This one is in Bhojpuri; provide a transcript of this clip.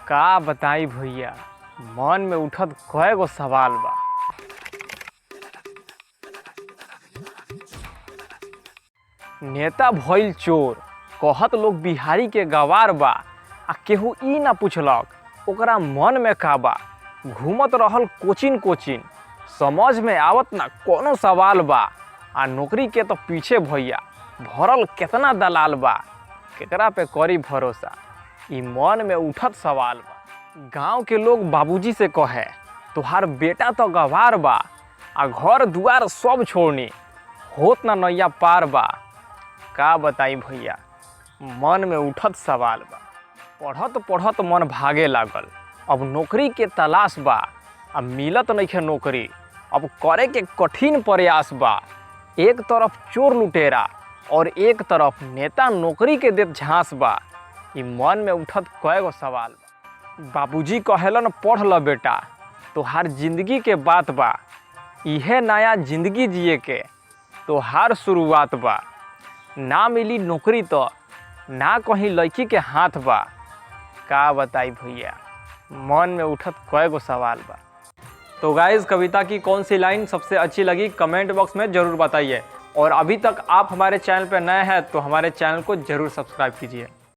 का बताई भैया, मन में उठत कए गो सवाल बा। नेता भइल चोर, कहत लोग बिहारी के गवार बा, आ केहू ई ना पूछलक ओकरा मन में का बा। घूमत रहल कोचिन कोचिन, समझ में आवत ना कोनो सवाल बा। आ नौकरी के तो पीछे भैया भरल केतना दलाल बा, केकरा पे करी भरोसा, ई मन में उठत सवाल बा। गांव के लोग बाबूजी से कहे तुहार बेटा तो गवार बा, आ घर दुआर सब छोड़नी, होत ना नैया पार बा। का बताई भैया, मन में उठत सवाल बा। पढ़त पढ़त मन भागे लागल, अब नौकरी के तलाश बा। अब मिलत नइखे नौकरी, अब करे के कठिन प्रयास बा। एक तरफ चोर लुटेरा और एक तरफ नेता नौकरी के देत झांस बा। ई मन में उठत कए गो सवाल बा। बाबूजी कहेलन पढ़ ल बेटा, तोहार जिंदगी के बात बा। इहे नया जिंदगी जिए के तोहार शुरुआत बा। ना मिली नौकरी तो ना कहीं लड़की के हाथ बा। का बताई भैया, मन में उठत कए गो सवाल बा। तो गाइस, कविता की कौन सी लाइन सबसे अच्छी लगी कमेंट बॉक्स में ज़रूर बताइए। और अभी तक आप हमारे चैनल पर नए हैं तो हमारे चैनल को ज़रूर सब्सक्राइब कीजिए।